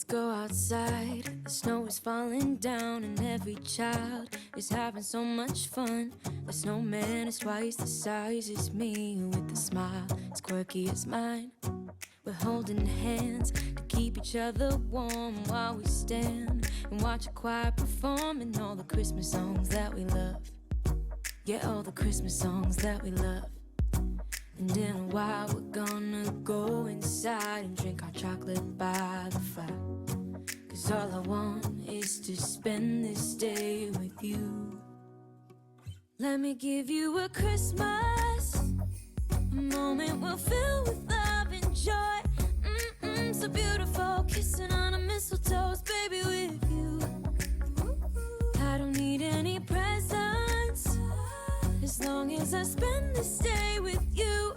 go outside. The snow is falling down and every child is having so much fun. The snowman is twice the size as me, with a smile as quirky as mine. We're holding hands to keep each other warm while we stand and watch a choir performing all the Christmas songs that we love. Yeah, all the Christmas songs that we love. And in a while we're gonna go inside and drink our chocolate by the fire. 'Cause all I want is to spend this day with you. Let me give you a Christmas, a moment we'll fill with love and joy. So beautiful, kissing on a mistletoe, baby, with you. I don't need any presents, as long as I spend this day with you.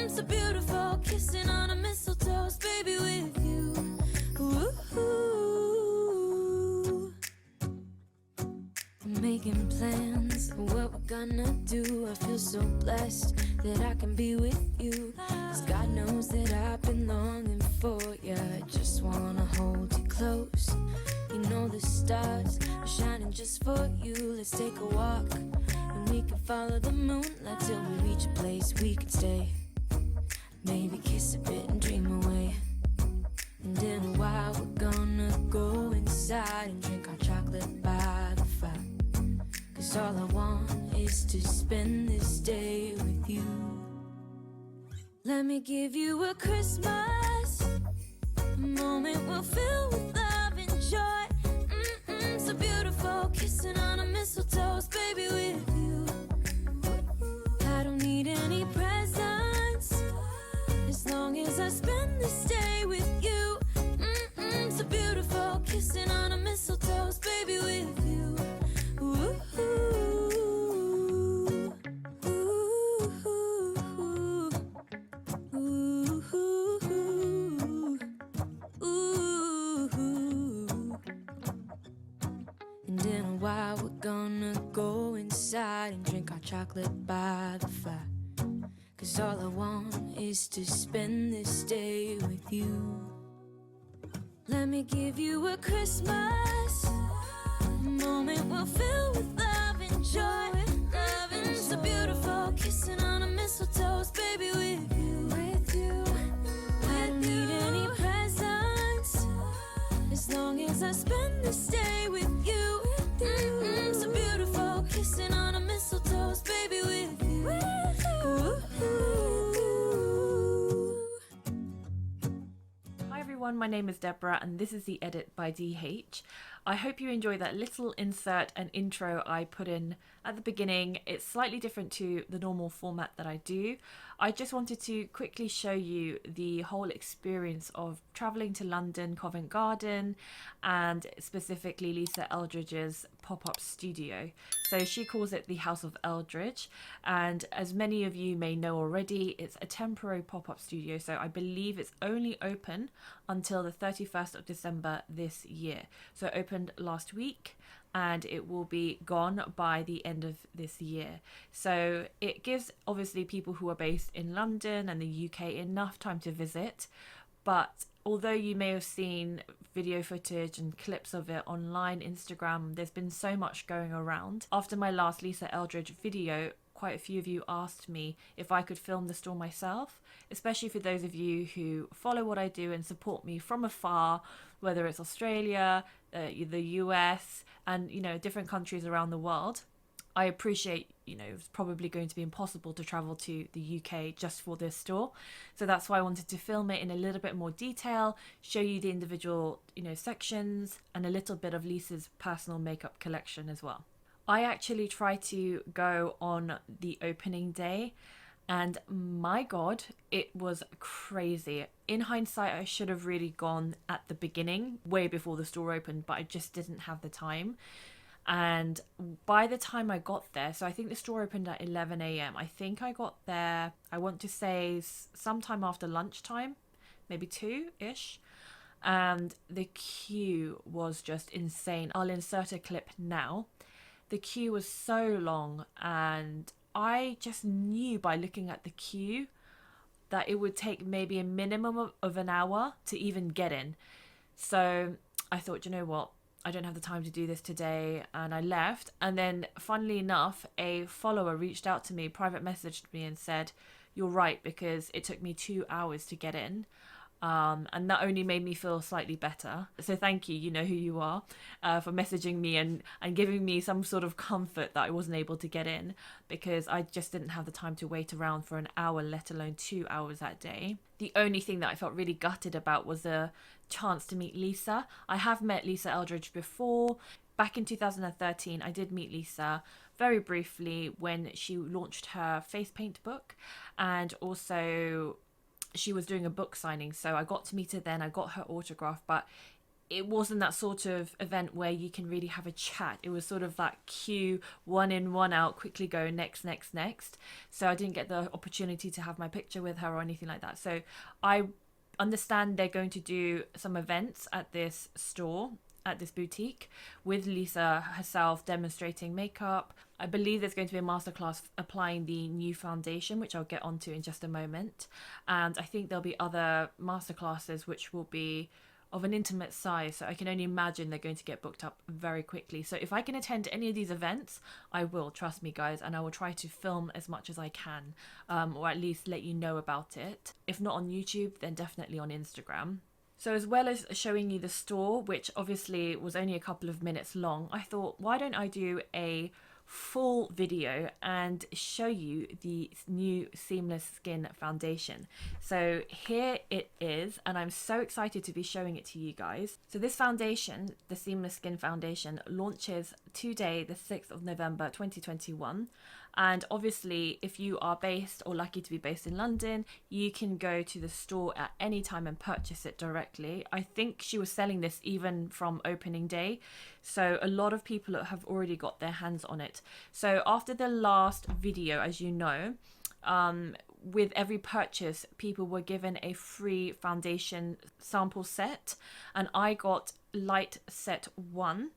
So beautiful, kissing on a mistletoe, baby, with you. Ooh. I'm making plans for what we're gonna do. I feel so blessed that I can be with you, 'cause God knows that I've been longing for you. I just wanna hold you close. You know the stars are shining just for you. Let's take a walk and we can follow the moonlight till we reach a place we can stay. Maybe kiss a bit and dream away. And in a while we're gonna go inside and drink our chocolate by the fire. 'Cause all I want is to spend this day with you. Let me give you a Christmas, a moment we'll fill with love and joy. So beautiful, kissing on a mistletoe, baby, with you. I don't need any presents, as long as I spend this day with you. So beautiful, kissing on a mistletoe, baby, with you. Ooh. And in a while we're gonna go inside and drink our chocolate by the fire. 'Cause all I want is to spend this day with you. Let me give you a Christmas, a moment we'll fill with love and joy. Love and so beautiful, kissing on a mistletoe, baby, with you. I don't need any presents, as long as I spend this day with you. So beautiful, kissing on a mistletoe, baby, with you. Hi everyone, my name is Deborah and this is the edit by DH. I hope you enjoy that little insert and intro I put in at the beginning. It's slightly different to the normal format that I do. I just wanted to quickly show you the whole experience of travelling to London, Covent Garden, and specifically Lisa Eldridge's pop-up studio. So she calls it the House of Eldridge, and as many of you may know already, it's a temporary pop-up studio, so I believe it's only open until the 31st of December this year. So it opened last week and it will be gone by the end of this year. So it gives obviously people who are based in London and the UK enough time to visit, but although you may have seen video footage and clips of it online, Instagram, there's been so much going around. After my last Lisa Eldridge video, quite a few of you asked me if I could film the store myself, especially for those of you who follow what I do and support me from afar, whether it's Australia, the US, and different countries around the world. I appreciate, it's probably going to be impossible to travel to the UK just for this store. So that's why I wanted to film it in a little bit more detail, show you the individual, sections, and a little bit of Lisa's personal makeup collection as well. I actually tried to go on the opening day, and my God, it was crazy. In hindsight, I should have really gone at the beginning, way before the store opened, but I just didn't have the time. And by the time I got there, so I think the store opened at 11 a.m. I think I got there, I want to say sometime after lunchtime, maybe 2-ish. And the queue was just insane. I'll insert a clip now. The queue was so long, and I just knew by looking at the queue that it would take maybe a minimum of an hour to even get in. So I thought, you know what? I don't have the time to do this today, and I left. And then, funnily enough, a follower reached out to me, private messaged me, and said, "You're right, because it took me 2 hours to get in." And that only made me feel slightly better. So thank you, you know who you are, for messaging me and giving me some sort of comfort that I wasn't able to get in, because I just didn't have the time to wait around for an hour, let alone 2 hours that day. The only thing that I felt really gutted about was the chance to meet Lisa. I have met 𝕊𝕚𝕚𝕚𝕚 Eldridge before. Back in 2013, I did meet Lisa very briefly when she launched her face paint book, and also she was doing a book signing, so I got to meet her then. I got her autograph, but it wasn't that sort of event where you can really have a chat. It was sort of that queue, one in, one out, quickly go, next. So I didn't get the opportunity to have my picture with her or anything like that. So I understand they're going to do some events at this store, at this boutique, with Lisa herself demonstrating makeup. I believe there's going to be a masterclass applying the new foundation, which I'll get onto in just a moment. And I think there'll be other masterclasses which will be of an intimate size, so I can only imagine they're going to get booked up very quickly. So if I can attend any of these events, I will, trust me guys, and I will try to film as much as I can, or at least let you know about it. If not on YouTube, then definitely on Instagram. So as well as showing you the store, which obviously was only a couple of minutes long, I thought, why don't I do a full video and show you the new Seamless Skin foundation. So here it is, and I'm so excited to be showing it to you guys. So this foundation, the Seamless Skin foundation, launches today, the 6th of November 2021. And obviously, if you are based or lucky to be based in London, you can go to the store at any time and purchase it directly. I think she was selling this even from opening day. So a lot of people have already got their hands on it. So after the last video, as you know, with every purchase, people were given a free foundation sample set. And I got light set 1.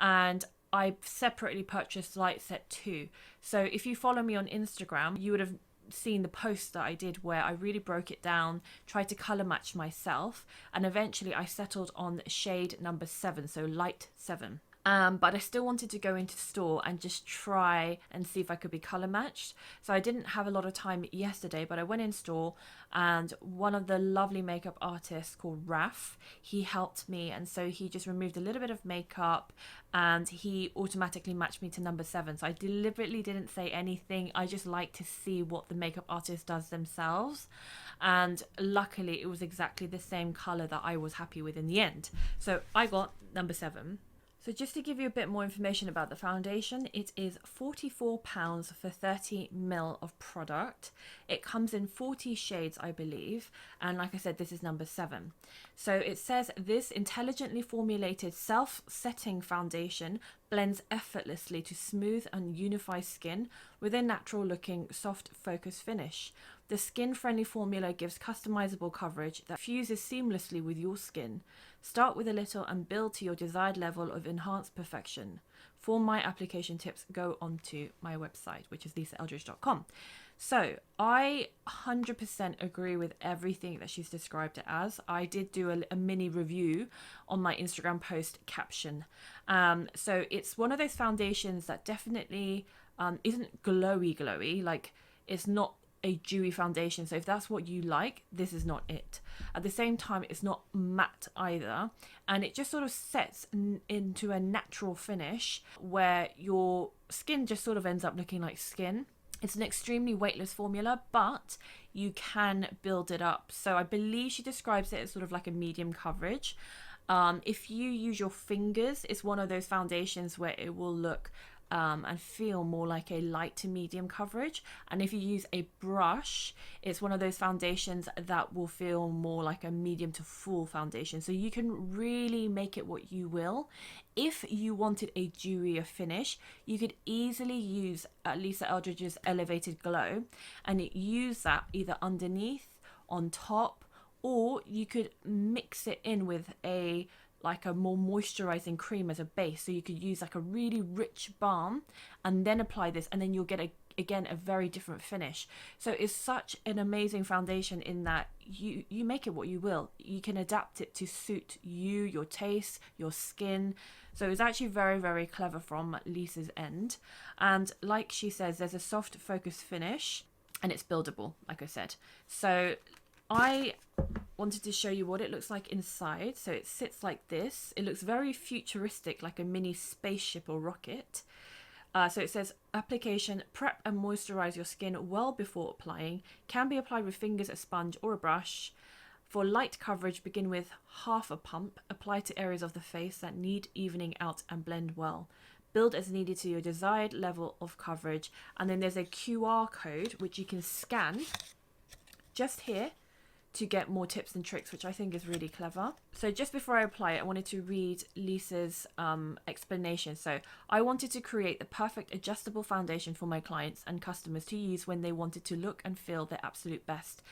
And I separately purchased light set 2. So if you follow me on Instagram, you would have seen the post that I did where I really broke it down, tried to color match myself, and eventually I settled on shade number 7, so light 7. But I still wanted to go into store and just try and see if I could be color matched. So I didn't have a lot of time yesterday, but I went in store, and one of the lovely makeup artists called Raf, he helped me, and so he just removed a little bit of makeup and he automatically matched me to number 7. So I deliberately didn't say anything. I just like to see what the makeup artist does themselves, and luckily it was exactly the same color that I was happy with in the end. So I got number 7. So just to give you a bit more information about the foundation, it is £44 for 30 ml of product. It comes in 40 shades, I believe. And like I said, this is number 7. So it says this intelligently formulated self-setting foundation blends effortlessly to smooth and unify skin with a natural looking soft focus finish. The skin-friendly formula gives customizable coverage that fuses seamlessly with your skin. Start with a little and build to your desired level of enhanced perfection. For my application tips, go onto my website, which is 𝕊𝕚𝕚𝕚𝕚.com. So I 100% agree with everything that she's described it as. I did do a mini review on my Instagram post caption. So it's one of those foundations that definitely isn't glowy, like it's not a dewy foundation. So if that's what you like, this is not it. At the same time, it's not matte either, and it just sort of sets into a natural finish where your skin just sort of ends up looking like skin. It's an extremely weightless formula, but you can build it up. So I believe she describes it as sort of like a medium coverage. If you use your fingers, it's one of those foundations where it will look and feel more like a light to medium coverage. And if you use a brush, it's one of those foundations that will feel more like a medium to full foundation. So you can really make it what you will. If you wanted a dewier finish, you could easily use 𝕊𝕚𝕚𝕚𝕚 Eldridge's Elevated Glow and use that either underneath, on top, or you could mix it in with a like a more moisturizing cream as a base. So you could use like a really rich balm and then apply this, and then you'll get again a very different finish. So it's such an amazing foundation in that you make it what you will. You can adapt it to suit you, your taste, your skin. So it's actually very, very clever from Lisa's end. And like she says, there's a soft focus finish and it's buildable, like I said. So I wanted to show you what it looks like inside. So it sits like this. It looks very futuristic, like a mini spaceship or rocket. So it says, application, prep and moisturize your skin well before applying. Can be applied with fingers, a sponge or a brush. For light coverage, begin with half a pump. Apply to areas of the face that need evening out and blend well. Build as needed to your desired level of coverage. And then there's a QR code which you can scan just here to get more tips and tricks, which I think is really clever. So just before I apply it, I wanted to read Lisa's explanation. So I wanted to create the perfect adjustable foundation for my clients and customers to use when they wanted to look and feel their absolute best.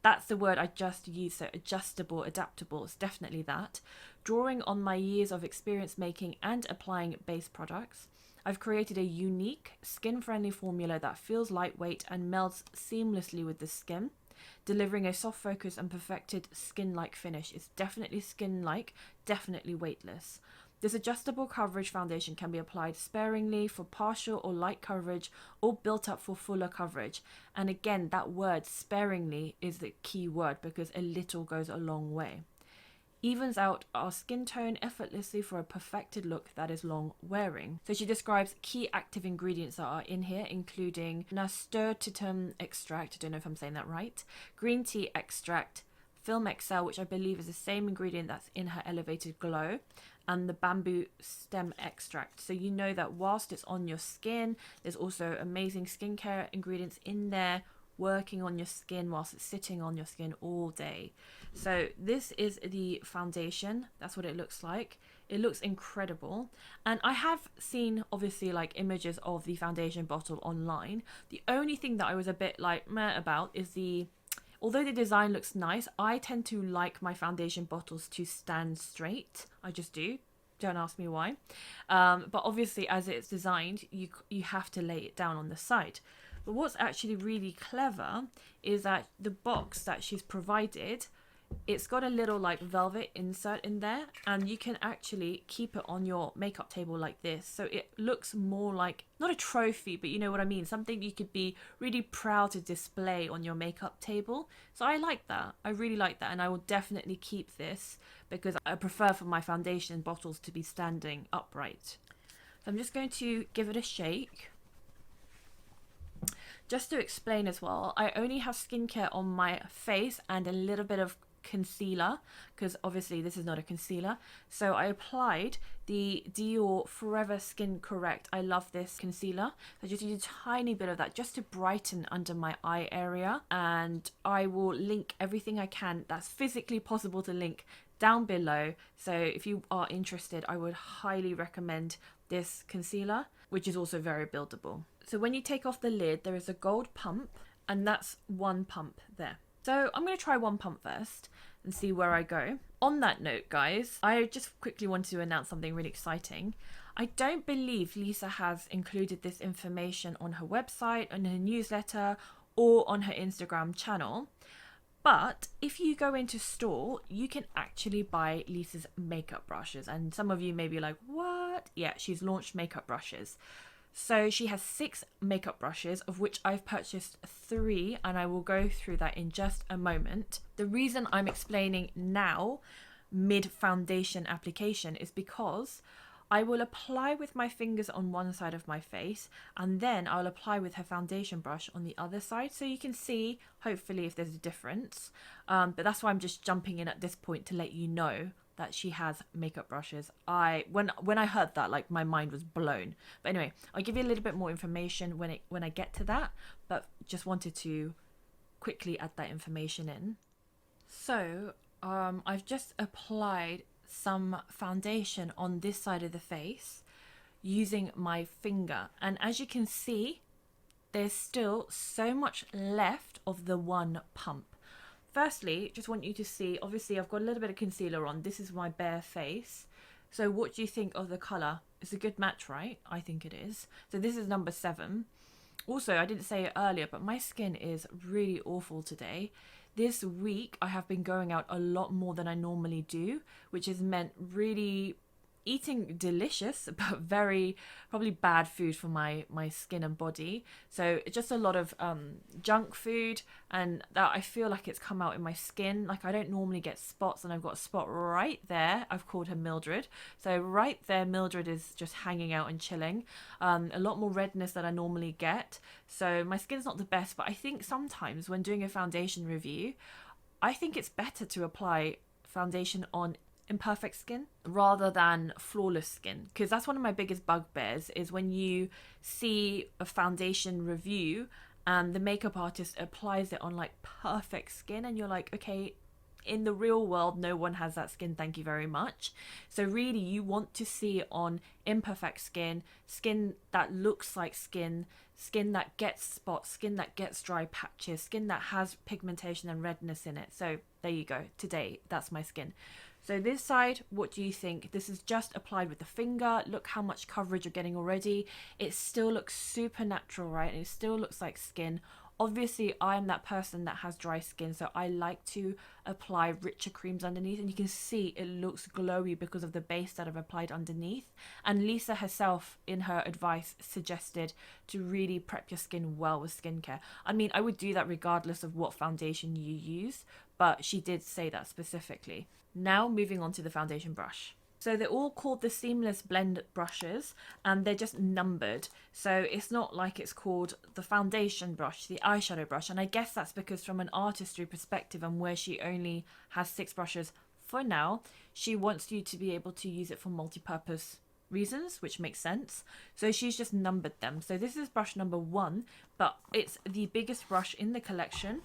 That's the word I just used. So adjustable, adaptable, it's definitely that. Drawing on my years of experience making and applying base products, I've created a unique skin-friendly formula that feels lightweight and melds seamlessly with the skin, delivering a soft focus and perfected skin-like finish. It's definitely skin-like, definitely weightless. This adjustable coverage foundation can be applied sparingly for partial or light coverage or built up for fuller coverage. And again, that word sparingly is the key word because a little goes a long way. Evens out our skin tone effortlessly for a perfected look that is long wearing. So she describes key active ingredients that are in here, including ℙ𝕣𝕠𝕕𝕦𝕓𝕖 extract, I don't know if I'm saying that right, green tea extract, 𝕊𝕦𝕓𝕒, which I believe is the same ingredient that's in her Elevated Glow, and the bamboo stem extract. So you know that whilst it's on your skin, there's also amazing skincare ingredients in there working on your skin whilst it's sitting on your skin all day. So this is the foundation. That's what it looks like. It looks incredible. And I have seen obviously like images of the foundation bottle online. The only thing that I was a bit like meh about is although the design looks nice, I tend to like my foundation bottles to stand straight. I just do. Don't ask me why. But obviously as it's designed, you have to lay it down on the side. But what's actually really clever is that the box that she's provided, it's got a little like velvet insert in there, and you can actually keep it on your makeup table like this. So it looks more like, not a trophy, but you know what I mean, something you could be really proud to display on your makeup table. So I like that. I really like that, and I will definitely keep this because I prefer for my foundation bottles to be standing upright. So I'm just going to give it a shake. Just to explain as well, I only have skincare on my face and a little bit of concealer because obviously this is not a concealer. So I applied the Dior Forever Skin Correct. I love this concealer. I just use a tiny bit of that just to brighten under my eye area, and I will link everything I can that's physically possible to link down below. So if you are interested, I would highly recommend this concealer, which is also very buildable. So when you take off the lid, there is a gold pump, and that's one pump there. So I'm going to try one pump first and see where I go. On that note, guys, I just quickly wanted to announce something really exciting. I don't believe Lisa has included this information on her website, on her newsletter, or on her Instagram channel. But if you go into store, you can actually buy Lisa's makeup brushes. And some of you may be like, what? Yeah, she's launched makeup brushes. So she has 6 makeup brushes, of which I've purchased 3, and I will go through that in just a moment. The reason I'm explaining now, mid-foundation application, is because I will apply with my fingers on one side of my face, and then I'll apply with her foundation brush on the other side, so you can see, hopefully, if there's a difference. But that's why I'm just jumping in at this point to let you know that she has makeup brushes. When I heard that, like, my mind was blown. But anyway, I'll give you a little bit more information when I get to that, but just wanted to quickly add that information in. So I've just applied some foundation on this side of the face using my finger, and as you can see, there's still so much left of the one pump. Firstly, just want you to see, obviously I've got a little bit of concealer on. This is my bare face. So what do you think of the colour? It's a good match, right? I think it is. So this is number 7. Also, I didn't say it earlier, but my skin is really awful today. This week, I have been going out a lot more than I normally do, which has meant really eating delicious, but very probably bad food for my skin and body. So it's just a lot of junk food, and that I feel like it's come out in my skin. Like I don't normally get spots, and I've got a spot right there. I've called her Mildred. So right there, Mildred is just hanging out and chilling. A lot more redness than I normally get. So my skin's not the best, but I think sometimes when doing a foundation review, I think it's better to apply foundation on imperfect skin rather than flawless skin, because that's one of my biggest bugbears is when you see a foundation review and the makeup artist applies it on like perfect skin and you're like, okay, in the real world no one has that skin, thank you very much. So really you want to see it on imperfect skin, skin that looks like skin that gets spots, skin that gets dry patches, skin that has pigmentation and redness in it. So there you go, today that's my skin. So this side, what do you think? This is just applied with the finger. Look how much coverage you're getting already. It still looks super natural, right? And it still looks like skin. Obviously, I'm that person that has dry skin, so I like to apply richer creams underneath, and you can see it looks glowy because of the base that I've applied underneath. And Lisa herself, in her advice, suggested to really prep your skin well with skincare. I mean, I would do that regardless of what foundation you use, but she did say that specifically. Now moving on to the foundation brush. So they're all called the Seamless Blend brushes, and they're just numbered. So it's not like it's called the foundation brush, the eyeshadow brush. And I guess that's because from an artistry perspective and where she only has 6 brushes for now, she wants you to be able to use it for multi-purpose reasons, which makes sense. So she's just numbered them. So this is brush number 1, but it's the biggest brush in the collection,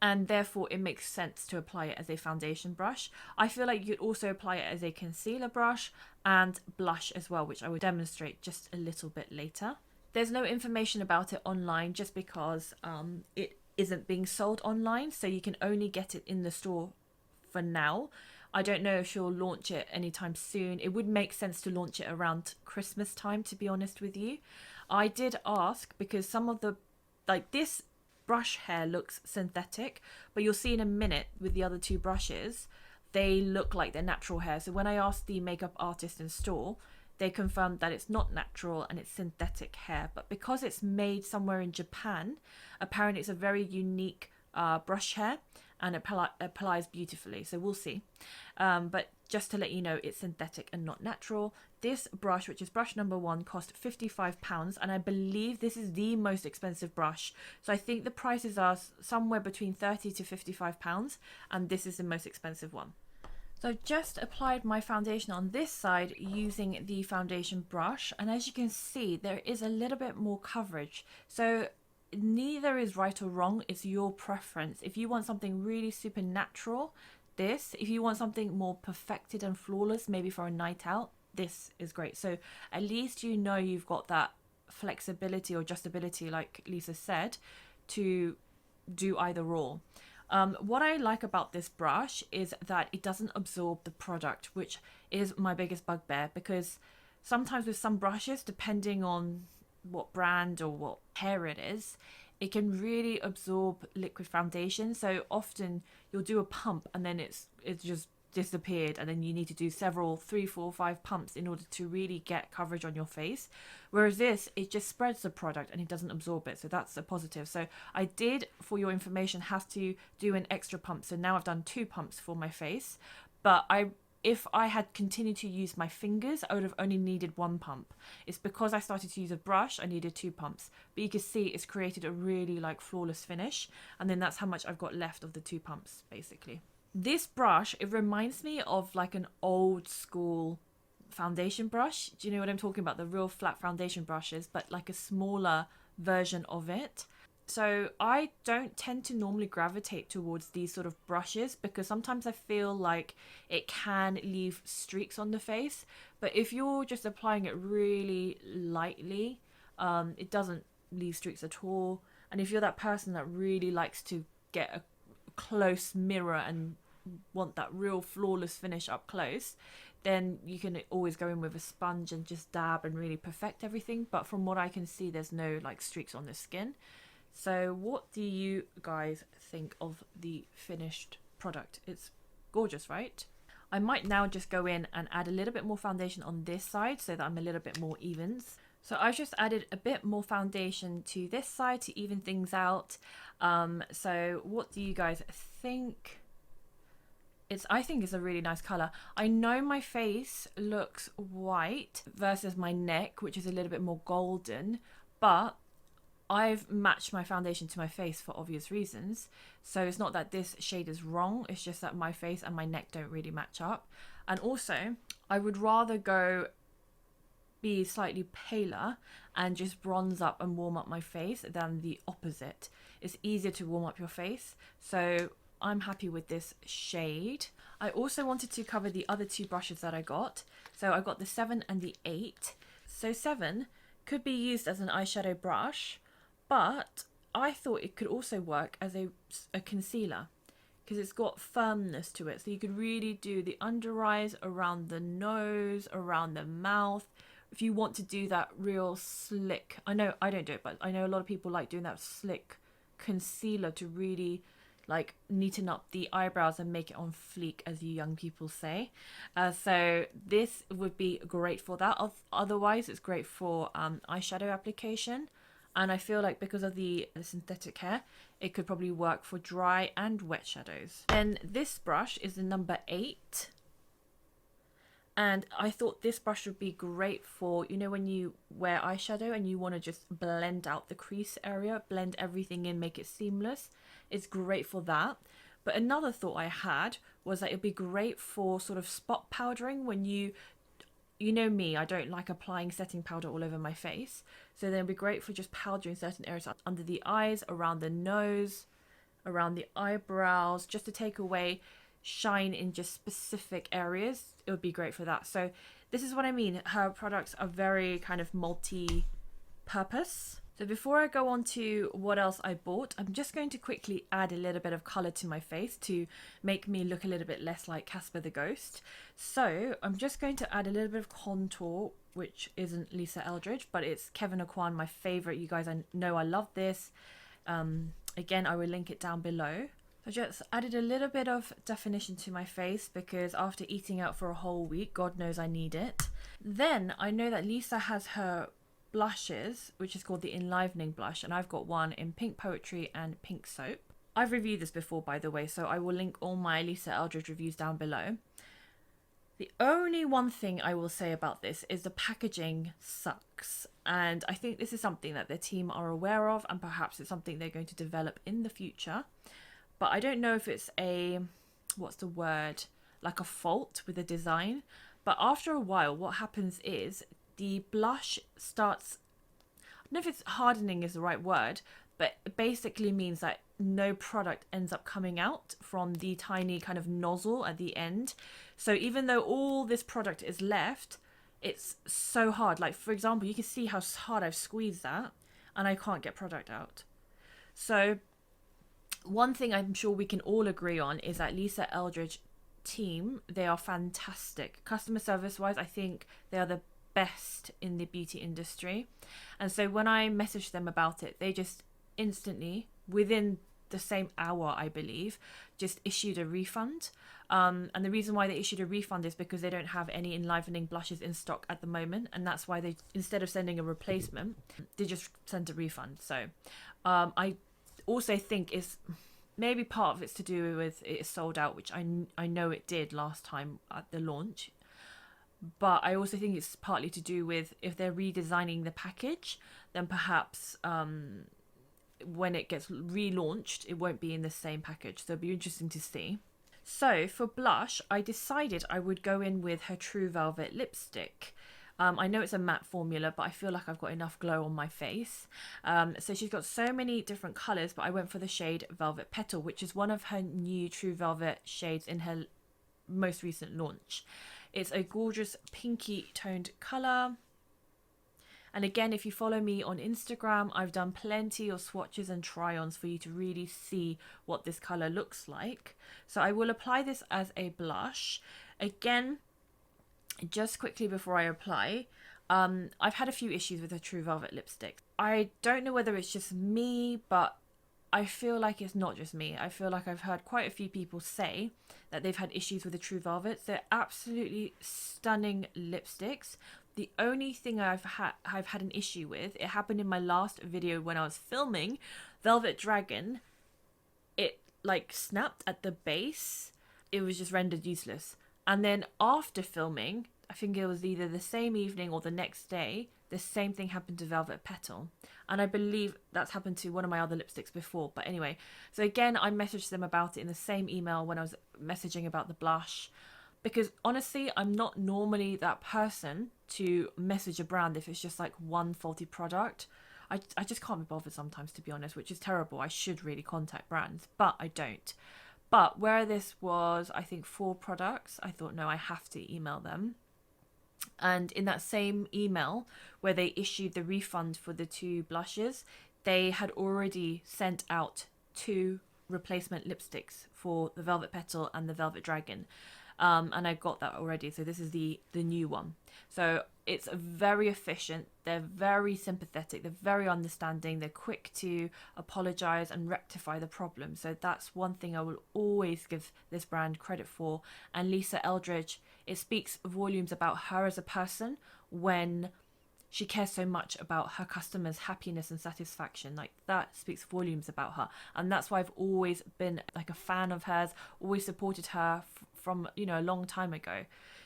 and therefore it makes sense to apply it as a foundation brush. I feel like you could also apply it as a concealer brush and blush as well, which I will demonstrate just a little bit later. There's no information about it online just because it isn't being sold online, so you can only get it in the store for now. I don't know if she'll launch it anytime soon. It would make sense to launch it around Christmas time, to be honest with you. I did ask because some of the, like this brush hair looks synthetic, but you'll see in a minute with the other 2 brushes, they look like they're natural hair. So when I asked the makeup artist in store, they confirmed that it's not natural and it's synthetic hair. But because it's made somewhere in Japan, apparently it's a very unique brush hair, and it applies beautifully. So we'll see. But just to let you know, it's synthetic and not natural. This brush, which is brush number 1, cost £55, and I believe this is the most expensive brush. So I think the prices are somewhere between £30 to £55, and this is the most expensive one. So I've just applied my foundation on this side using the foundation brush, and as you can see, there is a little bit more coverage. So neither is right or wrong, it's your preference. If you want something really super natural, this. If you want something more perfected and flawless, maybe for a night out, this is great. So at least you know you've got that flexibility or adjustability, like Lisa said, to do either or. What I like about this brush is that it doesn't absorb the product, which is my biggest bugbear, because sometimes with some brushes, depending on what brand or what hair it is, it can really absorb liquid foundation. So often you'll do a pump and then it's just disappeared, and then you need to do several 3, 4, 5 pumps in order to really get coverage on your face. Whereas this, it just spreads the product and it doesn't absorb it. So that's a positive. So I did, for your information, have to do an extra pump. So now I've done 2 pumps for my face, but if I had continued to use my fingers, I would have only needed 1 pump. It's because I started to use a brush, I needed 2 pumps. But you can see it's created a really like flawless finish. And then that's how much I've got left of the 2 pumps, basically. This brush, it reminds me of like an old school foundation brush. Do you know what I'm talking about? The real flat foundation brushes, but like a smaller version of it. So I don't tend to normally gravitate towards these sort of brushes because sometimes I feel like it can leave streaks on the face. But if you're just applying it really lightly, it doesn't leave streaks at all. And if you're that person that really likes to get a close mirror and want that real flawless finish up close, then you can always go in with a sponge and just dab and really perfect everything. But from what I can see, there's no like streaks on the skin. So what do you guys think of the finished product? It's gorgeous, right? I might now just go in and add a little bit more foundation on this side so that I'm a little bit more evens. So I've just added a bit more foundation to this side to even things out. So what do you guys think? I think it's a really nice colour. I know my face looks white versus my neck, which is a little bit more golden, but I've matched my foundation to my face for obvious reasons. So it's not that this shade is wrong, it's just that my face and my neck don't really match up. And also, I would rather be slightly paler and just bronze up and warm up my face than the opposite. It's easier to warm up your face. So I'm happy with this shade. I also wanted to cover the other two brushes that I got. So I got the 7 and the 8. So 7 could be used as an eyeshadow brush, but I thought it could also work as a concealer because it's got firmness to it. So you could really do the under eyes, around the nose, around the mouth. If you want to do that real slick, I know I don't do it, but I know a lot of people like doing that slick concealer to really like neaten up the eyebrows and make it on fleek, as you young people say. So this would be great for that. Otherwise, it's great for eyeshadow application. And I feel like because of the synthetic hair, it could probably work for dry and wet shadows. Then this brush is the number 8. And I thought this brush would be great for, you know, when you wear eyeshadow and you want to just blend out the crease area, blend everything in, make it seamless. It's great for that. But another thought I had was that it'd be great for sort of spot powdering when you know me, I don't like applying setting powder all over my face. So then it'd be great for just powdering certain areas under the eyes, around the nose, around the eyebrows, just to take away shine in just specific areas. It would be great for that. So this is what I mean. Her products are very kind of multi-purpose. So before I go on to what else I bought, I'm just going to quickly add a little bit of colour to my face to make me look a little bit less like Casper the Ghost. So I'm just going to add a little bit of contour, which isn't 𝕊𝕬𝕓𝕤𝕗, but it's Kevyn Aucoin, my favourite. You guys, I know I love this. Again, I will link it down below. I just added a little bit of definition to my face because after eating out for a whole week, God knows I need it. Then I know that Lisa has her blushes, which is called the Enlivening Blush, and I've got one in Pink Poetry and Pink Soap. I've reviewed this before, by the way, so I will link all my Lisa Eldridge reviews down below. The only one thing I will say about this is the packaging sucks, and I think this is something that their team are aware of, and perhaps it's something they're going to develop in the future. But I don't know if it's like a fault with the design. But after a while, what happens is the blush starts, I don't know if it's hardening is the right word, but it basically means that no product ends up coming out from the tiny kind of nozzle at the end. So even though all this product is left, it's so hard. Like, for example, you can see how hard I've squeezed that and I can't get product out. So one thing I'm sure we can all agree on is that Lisa Eldridge team, they are fantastic. Customer service wise, I think they are the best in the beauty industry. And so when I messaged them about it, they just instantly, within the same hour, I believe, just issued a refund. And the reason why they issued a refund is because they don't have any enlivening blushes in stock at the moment. And that's why they, instead of sending a replacement, they just sent a refund. So I also think is maybe part of it's to do with it is sold out, which I know it did last time at the launch. But I also think it's partly to do with if they're redesigning the package, then perhaps when it gets relaunched, it won't be in the same package. So it'll be interesting to see. So for blush, I decided I would go in with her True Velvet lipstick. I know it's a matte formula, but I feel like I've got enough glow on my face. So she's got so many different colours, but I went for the shade Velvet Petal, which is one of her new True Velvet shades in her most recent launch. It's a gorgeous pinky toned colour. And again, if you follow me on Instagram, I've done plenty of swatches and try-ons for you to really see what this colour looks like. So I will apply this as a blush. Again, just quickly before I apply, I've had a few issues with the True Velvet lipstick. I don't know whether it's just me, but I feel like it's not just me. I feel like I've heard quite a few people say that they've had issues with the True Velvets. They're absolutely stunning lipsticks. The only thing I've had an issue with, it happened in my last video when I was filming 𝕗𝕠𝕕𝕤𝕗. It like snapped at the base. It was just rendered useless. And then after filming, I think it was either the same evening or the next day, the same thing happened to Velvet Petal. And I believe that's happened to one of my other lipsticks before. But anyway, so again, I messaged them about it in the same email when I was messaging about the blush. Because honestly, I'm not normally that person to message a brand if it's just like one faulty product. I just can't be bothered sometimes, to be honest, which is terrible. I should really contact brands, but I don't. But where this was, I think 4 products, I thought, no, I have to email them. And in that same email where they issued the refund for the 2 blushes, they had already sent out 2 replacement lipsticks for the Velvet Petal and the 𝕗𝕗𝕗𝕤𝕗. And I got that already, so this is the new one. So it's very efficient, they're very sympathetic, they're very understanding, they're quick to apologize and rectify the problem. So that's one thing I will always give this brand credit for. And 𝕊𝕬𝕓𝕖 ℙ𝕝𝕬𝕓𝕗, it speaks volumes about her as a person when she cares so much about her customers' happiness and satisfaction. Like, that speaks volumes about her. And that's why I've always been like a fan of hers, always supported her from, you know, a long time ago.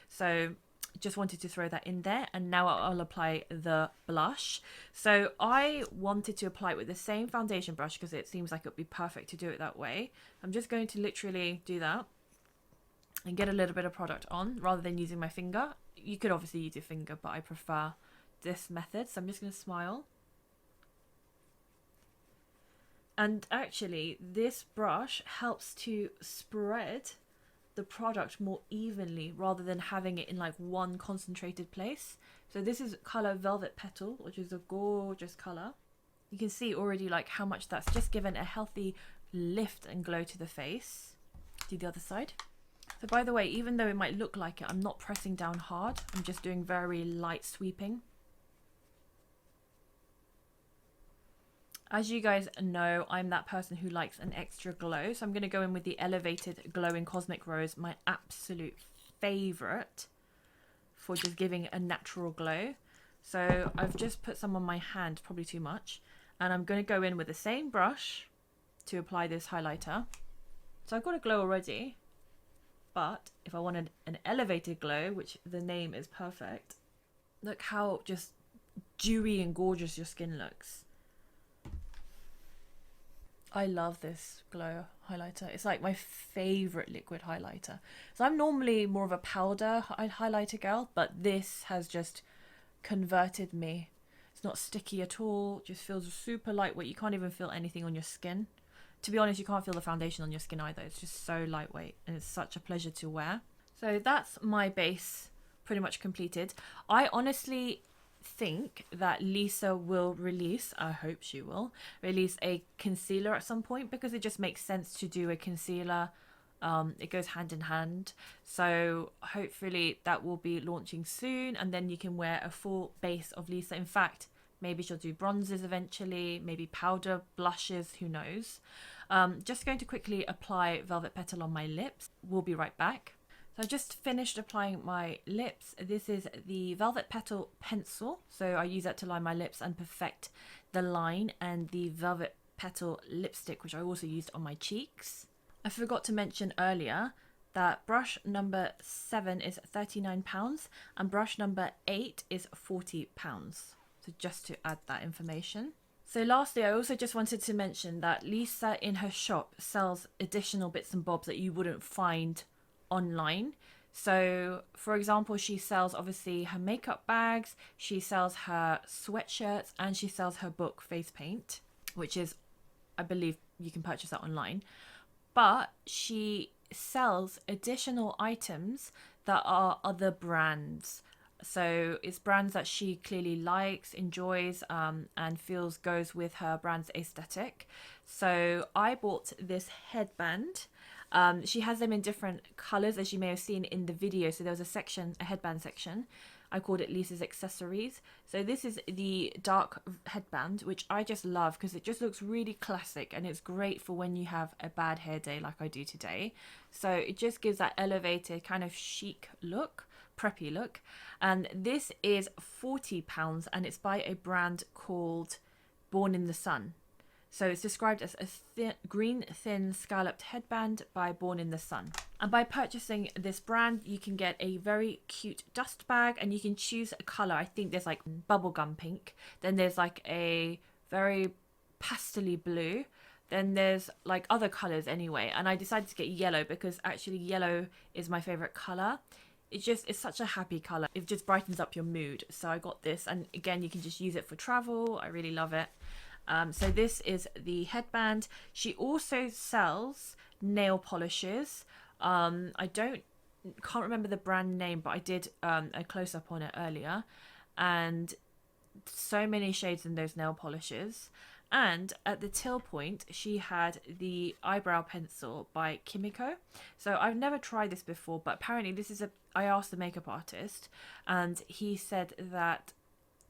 So just wanted to throw that in there. And now I'll apply the blush. So I wanted to apply it with the same foundation brush because it seems like it would be perfect to do it that way. I'm just going to literally do that and get a little bit of product on rather than using my finger. You could obviously use your finger, but I prefer this method. So I'm just going to smile. And actually, this brush helps to spread the product more evenly rather than having it in like one concentrated place. So this is color Velvet Petal, which is a gorgeous color. You can see already like how much that's just given a healthy lift and glow to the face. Do the other side. So by the way, even though it might look like it, I'm not pressing down hard. I'm just doing very light sweeping. As you guys know, I'm that person who likes an extra glow. So I'm going to go in with the Elevated Glowing Cosmic Rose, my absolute favorite for just giving a natural glow. So I've just put some on my hand, probably too much. And I'm going to go in with the same brush to apply this highlighter. So I've got a glow already. But if I wanted an elevated glow, which the name is perfect, look how just dewy and gorgeous your skin looks. I love this glow highlighter. It's like my favorite liquid highlighter. So I'm normally more of a powder highlighter girl, but this has just converted me. It's not sticky at all. It just feels super lightweight. You can't even feel anything on your skin. To be honest, you can't feel the foundation on your skin either. It's just so lightweight and it's such a pleasure to wear. So that's my base pretty much completed. I honestly think that Lisa will release, I hope she will, release a concealer at some point because it just makes sense to do a concealer. It goes hand in hand. So hopefully that will be launching soon and then you can wear a full base of Lisa. In fact, maybe she'll do bronzes eventually, maybe powder, blushes, who knows. Just going to quickly apply Velvet Petal on my lips. We'll be right back. So I just finished applying my lips. This is the Velvet Petal pencil. So I use that to line my lips and perfect the line, and the Velvet Petal lipstick, which I also used on my cheeks. I forgot to mention earlier that brush number 7 is £39 and brush number 8 is £40. So just to add that information. So lastly, I also just wanted to mention that Lisa in her shop sells additional bits and bobs that you wouldn't find online. So for example, she sells obviously her makeup bags, she sells her sweatshirts, and she sells her book Face Paint, which is, I believe you can purchase that online. But she sells additional items that are other brands. So it's brands that she clearly likes, enjoys, and feels goes with her brand's aesthetic. So I bought this headband. She has them in different colors, as you may have seen in the video. So there was a headband section. I called it Lisa's Accessories. So this is the dark headband, which I just love because it just looks really classic, and it's great for when you have a bad hair day like I do today. So it just gives that elevated kind of chic look, preppy look. And this is £40, and it's by a brand called Born in the Sun. So it's described as a green thin scalloped headband by Born in the Sun. And by purchasing this brand, you can get a very cute dust bag, and you can choose a color. I think there's like bubblegum pink, then there's like a very pastely blue, then there's like other colors anyway. And I decided to get yellow because actually yellow is my favorite color. It's such a happy color. It just brightens up your mood. So I got this, and again, you can just use it for travel. I really love it. So this is the headband. She also sells nail polishes. I can't remember the brand name, but I did a close-up on it earlier, and so many shades in those nail polishes. And at the till point, she had the eyebrow pencil by Kimiko. So I've never tried this before, but apparently I asked the makeup artist, and he said that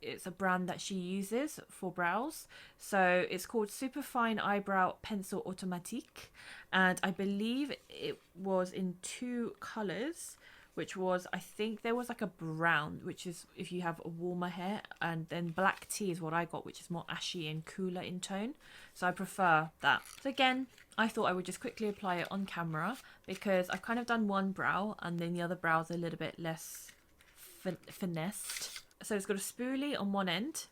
it's a brand that she uses for brows. So it's called Superfine Eyebrow Pencil Automatique, and I believe it was in 2 colors, which was, I think there was like a brown, which is if you have a warmer hair, and then black tea is what I got, which is more ashy and cooler in tone. So I prefer that. So again, I thought I would just quickly apply it on camera because I've kind of done one brow and then the other brow's a little bit less finessed. So it's got a spoolie on one end,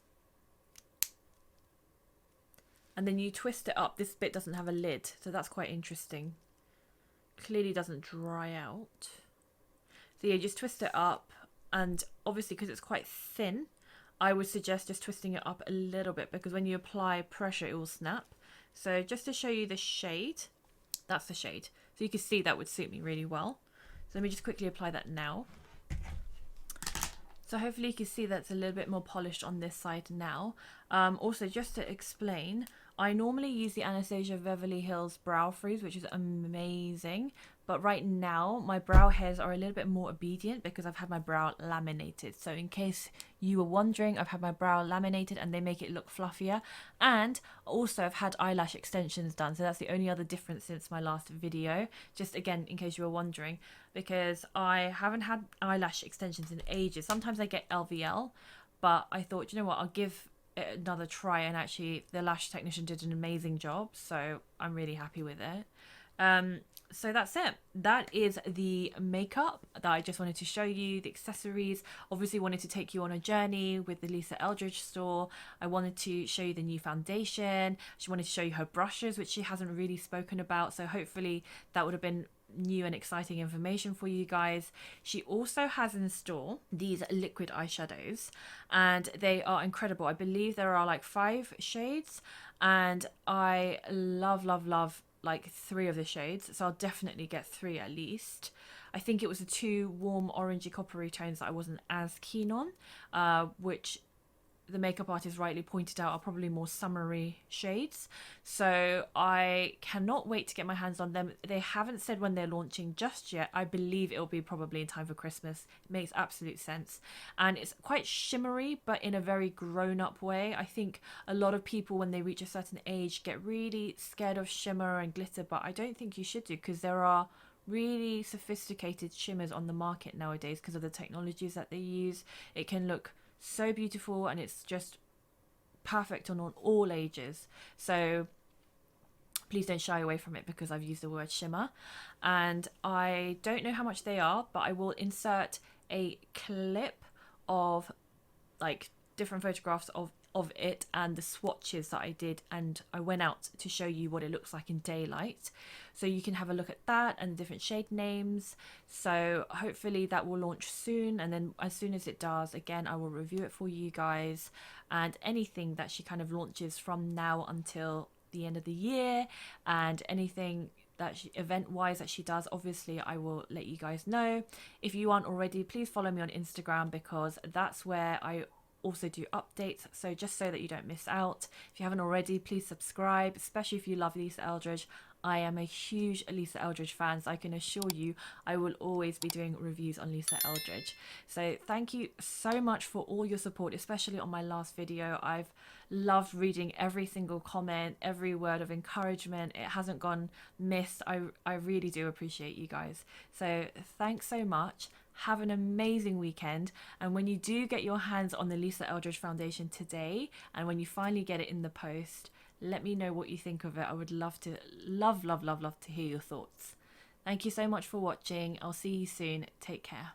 and then you twist it up. This bit doesn't have a lid, so that's quite interesting. Clearly doesn't dry out. So yeah, just twist it up, and obviously because it's quite thin, I would suggest just twisting it up a little bit because when you apply pressure it will snap. So just to show you the shade, that's the shade. So you can see that would suit me really well. So let me just quickly apply that now. So hopefully you can see that's a little bit more polished on this side now. Also, just to explain, I normally use the Anastasia Beverly Hills Brow Freeze, which is amazing. But right now, my brow hairs are a little bit more obedient because I've had my brow laminated. So in case you were wondering, I've had my brow laminated and they make it look fluffier. And also I've had eyelash extensions done. So that's the only other difference since my last video. Just again, in case you were wondering, because I haven't had eyelash extensions in ages. Sometimes I get LVL, but I thought, you know what, I'll give it another try, and actually the lash technician did an amazing job, so I'm really happy with it. So that's it. That is the makeup that I just wanted to show you, the accessories. Obviously wanted to take you on a journey with the 𝕊𝕚𝕚𝕚𝕚 Eldridge store. I wanted to show you the new foundation. She wanted to show you her brushes, which she hasn't really spoken about, so hopefully that would have been new and exciting information for you guys. She also has in store these liquid eyeshadows, and they are incredible. I believe there are like 5 shades, and I love like 3 of the shades, so I'll definitely get 3 at least. I think it was the 2 warm orangey coppery tones that I wasn't as keen on, which the makeup artist rightly pointed out are probably more summery shades. So I cannot wait to get my hands on them. They haven't said when they're launching just yet. I believe it'll be probably in time for Christmas. It makes absolute sense. And it's quite shimmery, but in a very grown-up way. I think a lot of people, when they reach a certain age, get really scared of shimmer and glitter, but I don't think you should do, because there are really sophisticated shimmers on the market nowadays because of the technologies that they use. It can look so beautiful, and it's just perfect on all ages. So please don't shy away from it because I've used the word shimmer. And I don't know how much they are, but I will insert a clip of like different photographs of it and the swatches that I did, and I went out to show you what it looks like in daylight, so you can have a look at that and the different shade names. So hopefully that will launch soon, and then as soon as it does, again, I will review it for you guys. And anything that she kind of launches from now until the end of the year, and anything event-wise that she does, obviously I will let you guys know. If you aren't already, please follow me on Instagram, because that's where I also do updates, so just so that you don't miss out. If you haven't already, please subscribe, especially if you love Lisa Eldridge. I am a huge Lisa Eldridge fan, so I can assure you I will always be doing reviews on Lisa Eldridge. So thank you so much for all your support, especially on my last video. I've loved reading every single comment, every word of encouragement. It hasn't gone missed. I really do appreciate you guys. So thanks so much. Have an amazing weekend, and when you do get your hands on the Lisa Eldridge Foundation today, and when you finally get it in the post, let me know what you think of it. I would love to love to hear your thoughts. Thank you so much for watching. I'll see you soon. Take care.